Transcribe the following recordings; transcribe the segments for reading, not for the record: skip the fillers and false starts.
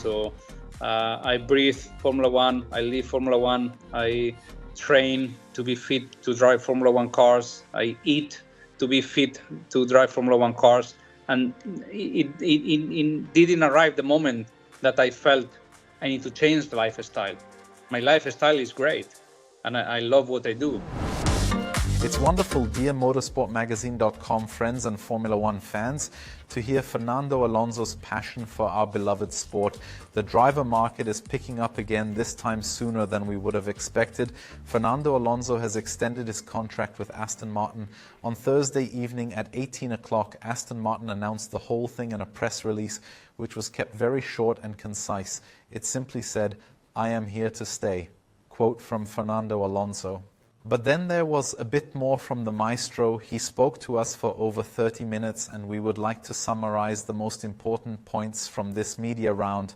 So I breathe Formula One, I live Formula One, I train to be fit to drive Formula One cars, I eat to be fit to drive Formula One cars. And it didn't arrive the moment that I felt I need to change the lifestyle. My lifestyle is great, and I love what I do. It's wonderful, dear Motorsport-Magazin.com friends and Formula One fans, to hear Fernando Alonso's passion for our beloved sport. The driver market is picking up again, this time sooner than we would have expected. Fernando Alonso has extended his contract with Aston Martin. On Thursday evening at 18 o'clock, Aston Martin announced the whole thing in a press release, which was kept very short and concise. It simply said, "I am here to stay." Quote from Fernando Alonso. But then there was a bit more from the maestro. He spoke to us for over 30 minutes, and we would like to summarize the most important points from this media round.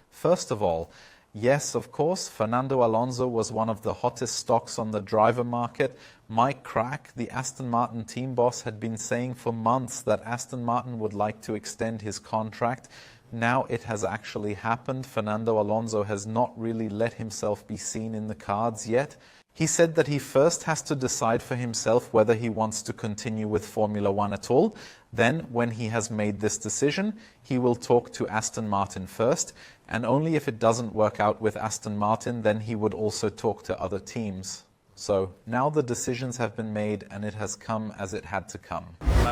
First of all, yes, of course, Fernando Alonso was one of the hottest stocks on the driver market. Mike Crack, the Aston Martin team boss, had been saying for months that Aston Martin would like to extend his contract. Now it has actually happened. Fernando Alonso has not really let himself be seen in the cards yet. He said that he first has to decide for himself whether he wants to continue with Formula One at all. Then, when he has made this decision, he will talk to Aston Martin first, and only if it doesn't work out with Aston Martin, then he would also talk to other teams. So now the decisions have been made, and it has come as it had to come.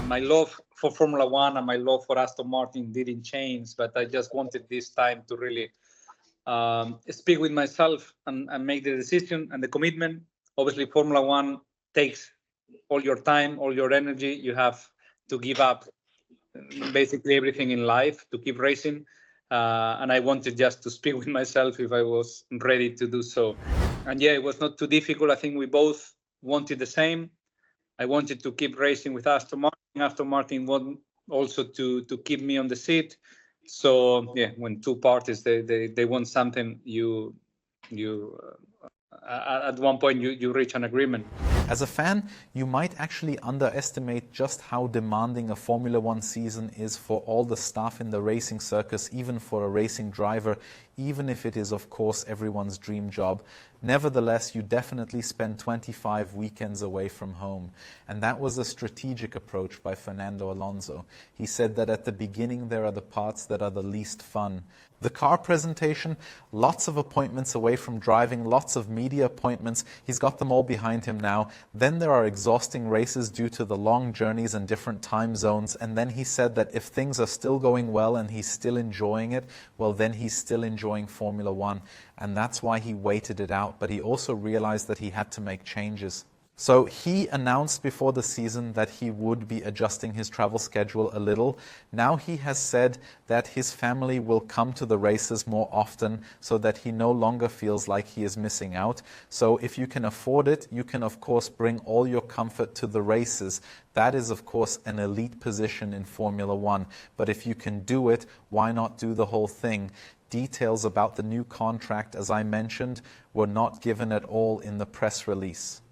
My love for Formula One and my love for Aston Martin didn't change, but I just wanted this time to really speak with myself and make the decision and the commitment. Obviously, Formula One takes all your time, all your energy. You have to give up basically everything in life to keep racing. And I wanted just to speak with myself if I was ready to do so. And yeah, it was not too difficult. I think we both wanted the same. I wanted to keep racing with Aston Martin. Aston Martin wanted also to keep me on the seat. So yeah, when two parties they want something, at one point you reach an agreement. As a fan, you might actually underestimate just how demanding a Formula One season is for all the staff in the racing circus, even for a racing driver, even if it is, of course, everyone's dream job. Nevertheless, you definitely spend 25 weekends away from home. And that was a strategic approach by Fernando Alonso. He said that at the beginning there are the parts that are the least fun. The car presentation, lots of appointments away from driving, lots of media appointments. He's got them all behind him now. Then there are exhausting races due to the long journeys and different time zones. And then he said that if things are still going well and he's still enjoying it, well, then he's still enjoying Formula One. And that's why he waited it out. But he also realized that he had to make changes. So he announced before the season that he would be adjusting his travel schedule a little. Now he has said that his family will come to the races more often so that he no longer feels like he is missing out. So if you can afford it, you can of course bring all your comfort to the races. That is of course an elite position in Formula One. But if you can do it, why not do the whole thing? Details about the new contract, as I mentioned, were not given at all in the press release.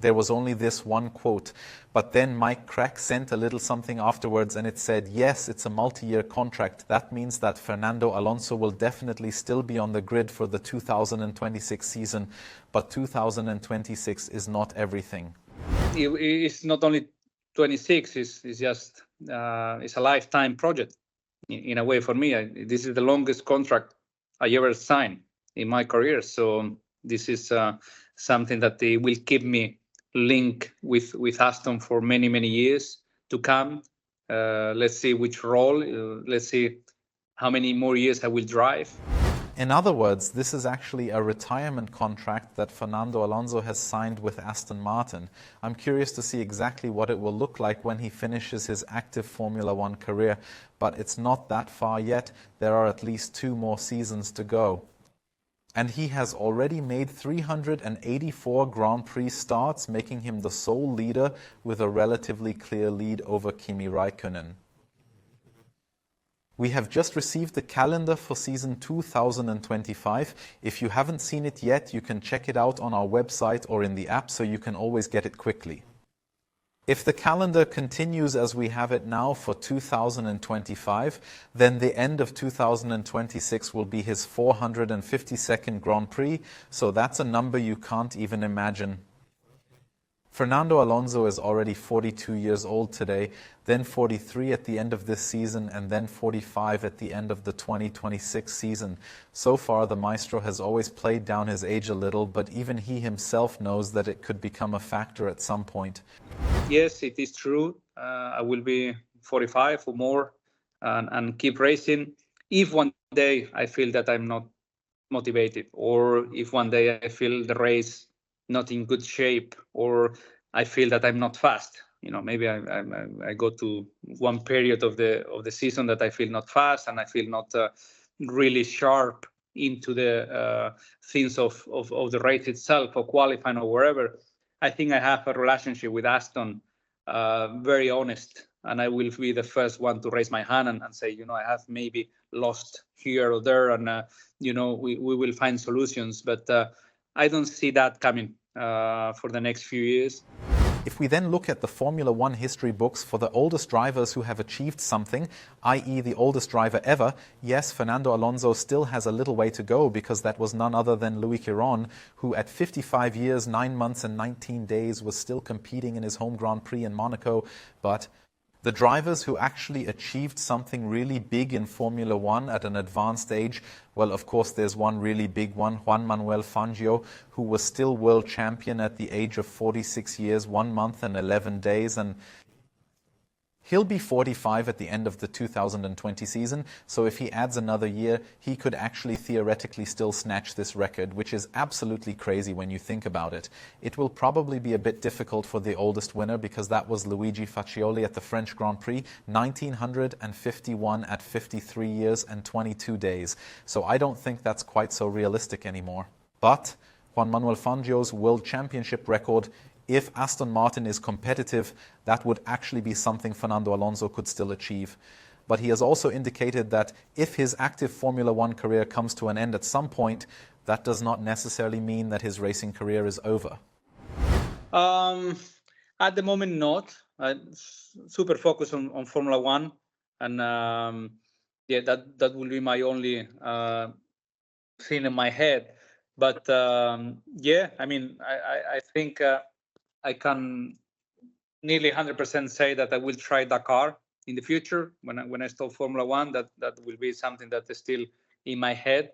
There was only this one quote, but then Mike Crack sent a little something afterwards and it said, yes, it's a multi-year contract. That means that Fernando Alonso will definitely still be on the grid for the 2026 season, but 2026 is not everything. It's not only 26, it's just it's a lifetime project in a way for me. This is the longest contract I ever signed in my career, so this is something that they will keep me linked with Aston for many years to come. Let's see which role, let's see how many more years I will drive. In other words, this is actually a retirement contract that Fernando Alonso has signed with Aston Martin. I'm curious to see exactly what it will look like when he finishes his active Formula One career, but it's not that far yet. There are at least 2 more seasons to go. And he has already made 384 Grand Prix starts, making him the sole leader with a relatively clear lead over Kimi Räikkönen. We have just received the calendar for season 2025. If you haven't seen it yet, you can check it out on our website or in the app, so you can always get it quickly. If the calendar continues as we have it now for 2025, then the end of 2026 will be his 452nd Grand Prix, so that's a number you can't even imagine. Fernando Alonso is already 42 years old today, then 43 at the end of this season, and then 45 at the end of the 2026 season. So far, the maestro has always played down his age a little, but even he himself knows that it could become a factor at some point. Yes, it is true. I will be 45 or more and keep racing. If one day I feel that I'm not motivated, or if one day I feel the race not in good shape, or I feel that I'm not fast, maybe I go to one period of the season that I feel not fast and I feel not really sharp into the things of the race itself, or qualifying or wherever. I think I have a relationship with Aston, very honest, and I will be the first one to raise my hand and say, I have maybe lost here or there, and we will find solutions. But I don't see that coming for the next few years. If we then look at the Formula One history books for the oldest drivers who have achieved something, i.e. the oldest driver ever, yes, Fernando Alonso still has a little way to go, because that was none other than Louis Chiron, who at 55 years, 9 months and 19 days was still competing in his home Grand Prix in Monaco. But the drivers who actually achieved something really big in Formula One at an advanced age, well, of course, there's one really big one, Juan Manuel Fangio, who was still world champion at the age of 46 years, 1 month and 11 days. And he'll be 45 at the end of the 2020 season, so if he adds another year, he could actually theoretically still snatch this record, which is absolutely crazy when you think about it. It will probably be a bit difficult for the oldest winner, because that was Luigi Faccioli at the French Grand Prix, 1951 at 53 years and 22 days. So I don't think that's quite so realistic anymore. But Juan Manuel Fangio's World Championship record, if Aston Martin is competitive, that would actually be something Fernando Alonso could still achieve. But he has also indicated that if his active Formula One career comes to an end at some point, that does not necessarily mean that his racing career is over. At the moment, not. Super focused on Formula One, and that will be my only thing in my head. But I think I can nearly 100% say that I will try Dakar in the future when I stop Formula One. That will be something that is still in my head.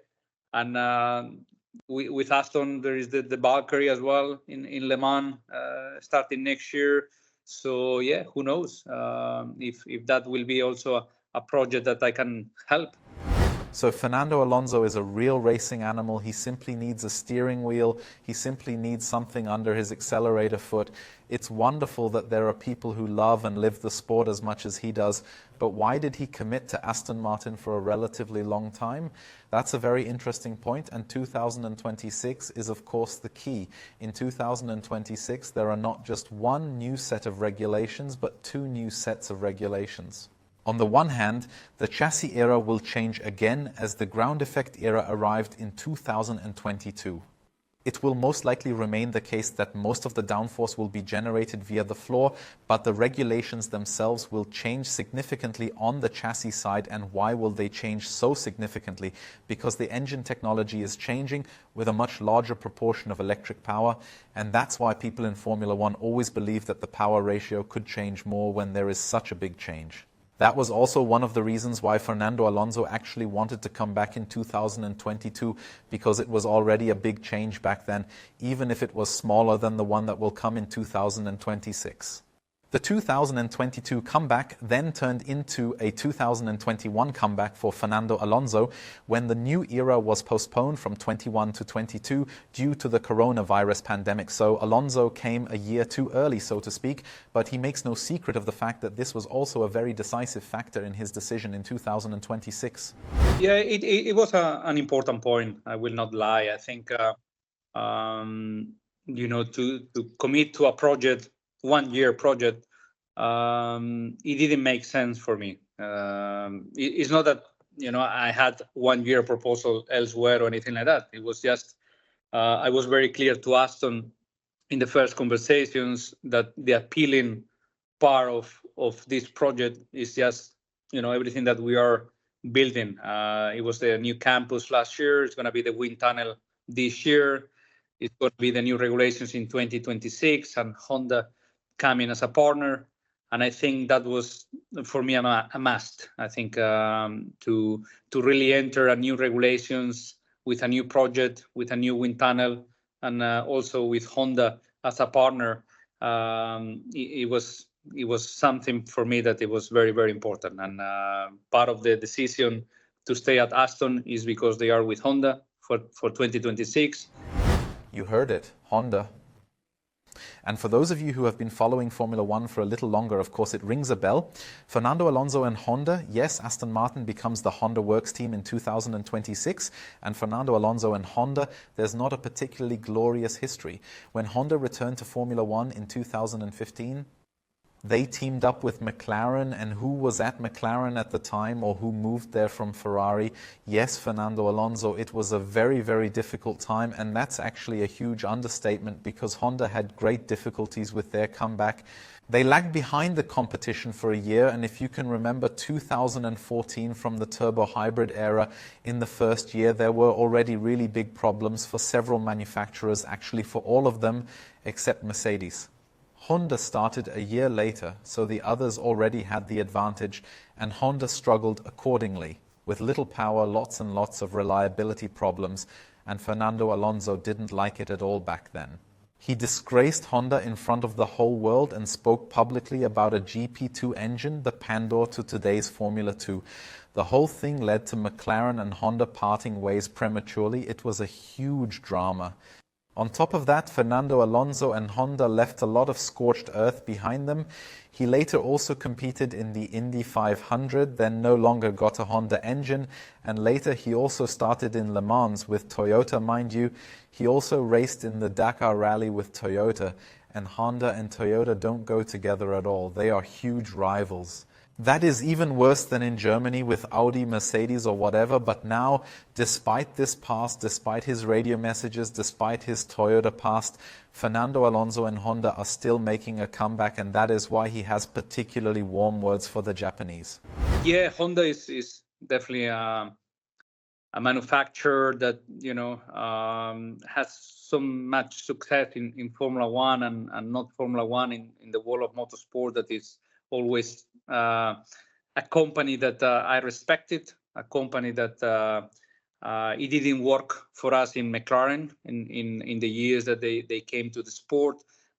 And with Aston, there is the Valkyrie as well in Le Mans starting next year. So yeah, who knows if that will be also a project that I can help. So Fernando Alonso is a real racing animal. He simply needs a steering wheel. He simply needs something under his accelerator foot. It's wonderful that there are people who love and live the sport as much as he does. But why did he commit to Aston Martin for a relatively long time? That's a very interesting point, and 2026 is of course the key. In 2026, there are not just one new set of regulations, but 2 new sets of regulations. On the one hand, the chassis era will change again as the ground effect era arrived in 2022. It will most likely remain the case that most of the downforce will be generated via the floor, but the regulations themselves will change significantly on the chassis side. And why will they change so significantly? Because the engine technology is changing with a much larger proportion of electric power, and that's why people in Formula One always believe that the power ratio could change more when there is such a big change. That was also one of the reasons why Fernando Alonso actually wanted to come back in 2022, because it was already a big change back then, even if it was smaller than the one that will come in 2026. The 2022 comeback then turned into a 2021 comeback for Fernando Alonso when the new era was postponed from 21 to 22 due to the coronavirus pandemic. So Alonso came a year too early, so to speak, but he makes no secret of the fact that this was also a very decisive factor in his decision in 2026. Yeah, it was an important point. I will not lie. I think, to commit to a project, 1 year project, it didn't make sense for me. It's not that I had 1 year proposal elsewhere or anything like that. It was just I was very clear to Aston in the first conversations that the appealing part of this project is just, everything that we are building. It was the new campus last year. It's going to be the wind tunnel this year. It's going to be the new regulations in 2026 and Honda coming as a partner. And I think that was, for me, a must. I think to really enter a new regulations with a new project, with a new wind tunnel, and also with Honda as a partner, it was something for me that it was very, very important. And part of the decision to stay at Aston is because they are with Honda for 2026. You heard it, Honda. And for those of you who have been following Formula One for a little longer, of course, it rings a bell. Fernando Alonso and Honda, yes, Aston Martin becomes the Honda Works team in 2026. And Fernando Alonso and Honda, there's not a particularly glorious history. When Honda returned to Formula One in 2015, they teamed up with McLaren, and who was at McLaren at the time, or who moved there from Ferrari? Yes, Fernando Alonso. It was a very, very difficult time, and that's actually a huge understatement because Honda had great difficulties with their comeback. They lagged behind the competition for a year, and if you can remember 2014 from the turbo hybrid era, in the first year there were already really big problems for several manufacturers, actually for all of them except Mercedes. Honda started a year later, so the others already had the advantage, and Honda struggled accordingly, with little power, lots and lots of reliability problems, and Fernando Alonso didn't like it at all back then. He disgraced Honda in front of the whole world and spoke publicly about a GP2 engine, the Pandor to today's Formula 2. The whole thing led to McLaren and Honda parting ways prematurely. It was a huge drama. On top of that, Fernando Alonso and Honda left a lot of scorched earth behind them. He later also competed in the Indy 500, then no longer got a Honda engine, and later he also started in Le Mans with Toyota, mind you. He also raced in the Dakar Rally with Toyota, and Honda and Toyota don't go together at all. They are huge rivals. That is even worse than in Germany with Audi, Mercedes or whatever, but now, despite this past, despite his radio messages, despite his Toyota past, Fernando Alonso and Honda are still making a comeback, and that is why he has particularly warm words for the Japanese. Yeah, Honda is definitely a manufacturer that, has so much success in Formula One and not Formula One in the world of motorsport, that is always a company that I respected, a company that it didn't work for us in McLaren in the years that they came to the sport,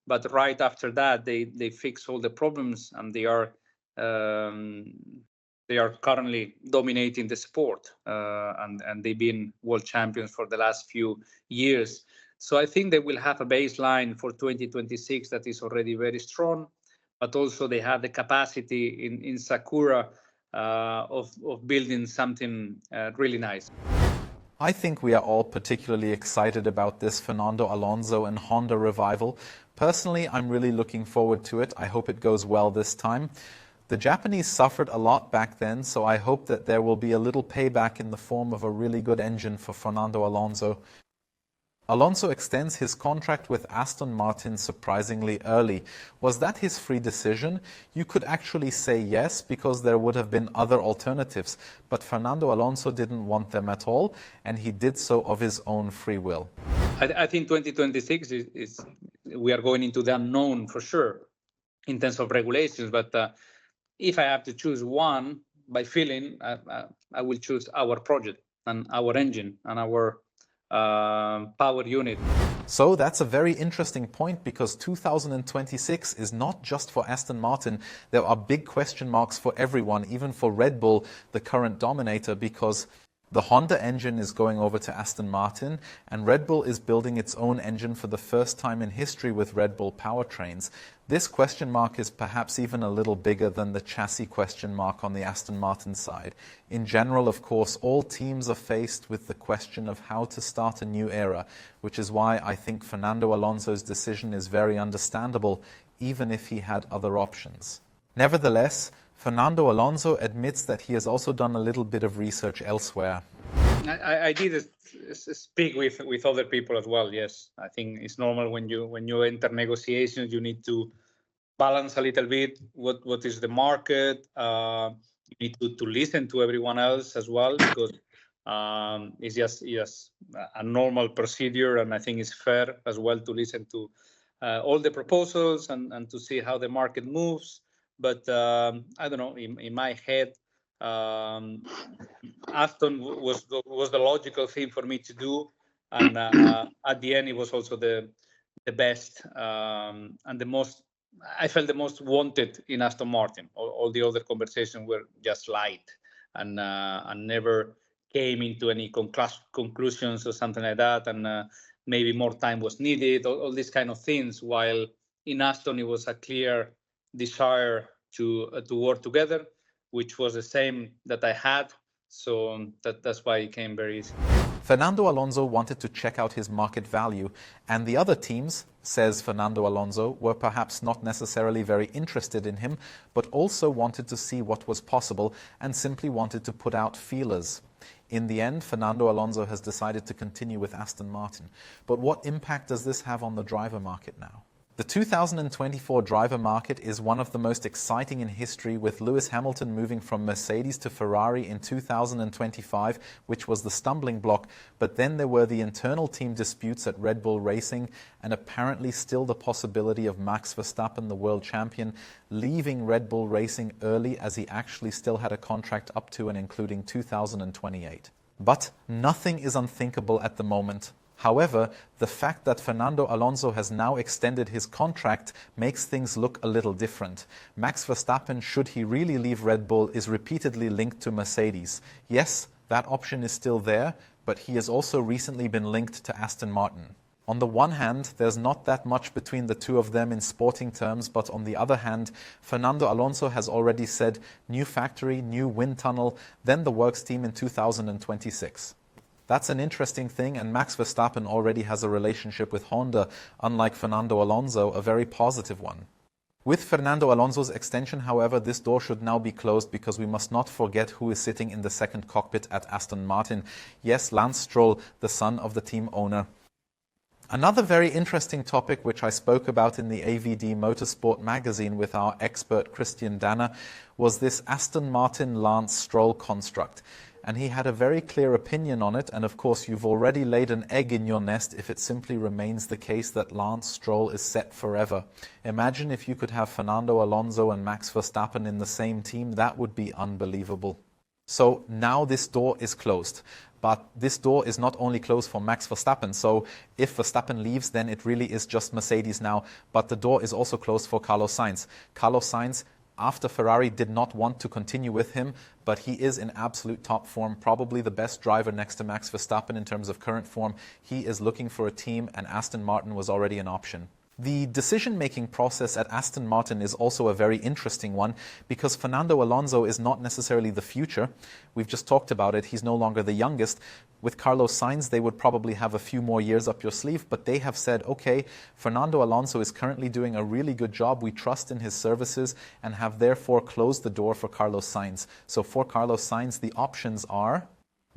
but right after that they fixed all the problems, and they are currently dominating the sport, and they've been world champions for the last few years. So I think they will have a baseline for 2026 that is already very strong. But also they have the capacity in Sakura of building something really nice. I think we are all particularly excited about this Fernando Alonso and Honda revival. Personally, I'm really looking forward to it. I hope it goes well this time. The Japanese suffered a lot back then, so I hope that there will be a little payback in the form of a really good engine for Fernando Alonso. Alonso extends his contract with Aston Martin surprisingly early. Was that his free decision? You could actually say yes, because there would have been other alternatives. But Fernando Alonso didn't want them at all, and he did so of his own free will. I think 2026 is we are going into the unknown for sure in terms of regulations. But if I have to choose one, by feeling, I will choose our project and our engine and our power unit. So that's a very interesting point, because 2026 is not just for Aston Martin. There are big question marks for everyone, even for Red Bull, the current dominator, because the Honda engine is going over to Aston Martin, and Red Bull is building its own engine for the first time in history with Red Bull powertrains. This question mark is perhaps even a little bigger than the chassis question mark on the Aston Martin side. In general, of course, all teams are faced with the question of how to start a new era, which is why I think Fernando Alonso's decision is very understandable, even if he had other options. Nevertheless, Fernando Alonso admits that he has also done a little bit of research elsewhere. I did speak with other people as well. Yes, I think it's normal when you enter negotiations, you need to balance a little bit what is the market. You need to listen to everyone else as well, because it's just a normal procedure, and I think it's fair as well to listen to all the proposals and to see how the market moves. But I don't know, in my head, Aston was the logical thing for me to do, and at the end it was also the best and the most, I felt the most wanted in Aston Martin. All the other conversations were just light and never came into any conclusions or something like that, and maybe more time was needed, all these kind of things, while in Aston it was a clear desire to work together, which was the same that I had. So that's why it came very easy. Fernando Alonso wanted to check out his market value, and the other teams, says Fernando Alonso, were perhaps not necessarily very interested in him, but also wanted to see what was possible and simply wanted to put out feelers. In the end, Fernando Alonso has decided to continue with Aston Martin. But what impact does this have on the driver market now? The 2024 driver market is one of the most exciting in history, with Lewis Hamilton moving from Mercedes to Ferrari in 2025, which was the stumbling block. But then there were the internal team disputes at Red Bull Racing, and apparently still the possibility of Max Verstappen, the world champion, leaving Red Bull Racing early, as he actually still had a contract up to and including 2028. But nothing is unthinkable at the moment. However, the fact that Fernando Alonso has now extended his contract makes things look a little different. Max Verstappen, should he really leave Red Bull, is repeatedly linked to Mercedes. Yes, that option is still there, but he has also recently been linked to Aston Martin. On the one hand, there's not that much between the two of them in sporting terms, but on the other hand, Fernando Alonso has already said new factory, new wind tunnel, then the works team in 2026. That's an interesting thing, and Max Verstappen already has a relationship with Honda, unlike Fernando Alonso, a very positive one. With Fernando Alonso's extension, however, this door should now be closed, because we must not forget who is sitting in the second cockpit at Aston Martin. Yes, Lance Stroll, the son of the team owner. Another very interesting topic, which I spoke about in the AVD Motorsport-Magazin with our expert Christian Danner, was this Aston Martin-Lance Stroll construct. And he had a very clear opinion on it, and of course you've already laid an egg in your nest if it simply remains the case that Lance Stroll is set forever. Imagine if you could have Fernando Alonso and Max Verstappen in the same team. That would be unbelievable. So now this door is closed. But this door is not only closed for Max Verstappen, so if Verstappen leaves, then it really is just Mercedes now. But the door is also closed for Carlos Sainz. Carlos Sainz, after Ferrari, did not want to continue with him, but he is in absolute top form, probably the best driver next to Max Verstappen in terms of current form. He is looking for a team, and Aston Martin was already an option. The decision-making process at Aston Martin is also a very interesting one, because Fernando Alonso is not necessarily the future. We've just talked about it. He's no longer the youngest. With Carlos Sainz, they would probably have a few more years up your sleeve, but they have said, okay, Fernando Alonso is currently doing a really good job. We trust in his services, and have therefore closed the door for Carlos Sainz. So for Carlos Sainz, the options are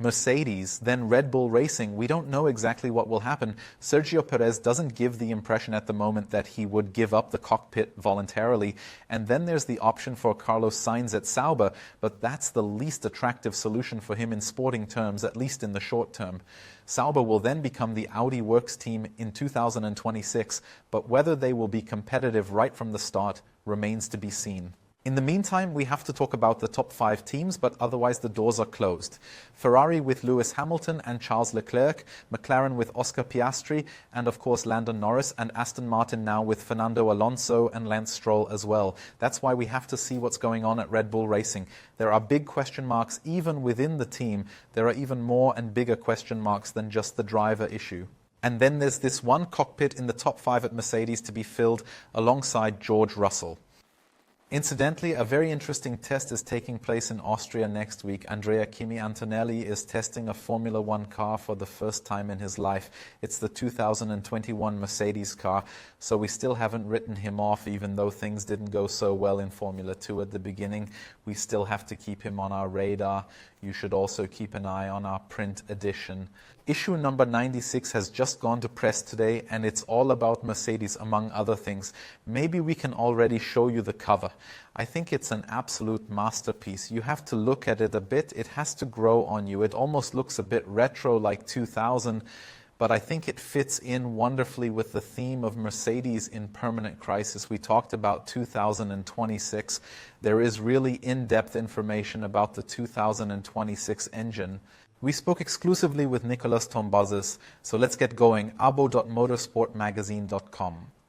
Mercedes, then Red Bull Racing. We don't know exactly what will happen. Sergio Perez doesn't give the impression at the moment that he would give up the cockpit voluntarily. And then there's the option for Carlos Sainz at Sauber, but that's the least attractive solution for him in sporting terms, at least in the short term. Sauber will then become the Audi Works team in 2026, but whether they will be competitive right from the start remains to be seen. In the meantime, we have to talk about the top 5 teams, but otherwise the doors are closed. Ferrari with Lewis Hamilton and Charles Leclerc, McLaren with Oscar Piastri, and of course Lando Norris, and Aston Martin now with Fernando Alonso and Lance Stroll as well. That's why we have to see what's going on at Red Bull Racing. There are big question marks even within the team. There are even more and bigger question marks than just the driver issue. And then there's this one cockpit in the top 5 at Mercedes to be filled alongside George Russell. Incidentally, a very interesting test is taking place in Austria next week. Andrea Kimi Antonelli is testing a Formula One car for the first time in his life. It's the 2021 Mercedes car, so we still haven't written him off, even though things didn't go so well in Formula 2 at the beginning. We still have to keep him on our radar. You should also keep an eye on our print edition. Issue number 96 has just gone to press today, and it's all about Mercedes, among other things. Maybe we can already show you the cover. I think it's an absolute masterpiece. You have to look at it a bit. It has to grow on you. It almost looks a bit retro, like 2000, but I think it fits in wonderfully with the theme of Mercedes in permanent crisis. We talked about 2026. There is really in-depth information about the 2026 engine. We spoke exclusively with Nicolas Tombazis, so let's get going. abo.motorsportmagazine.com.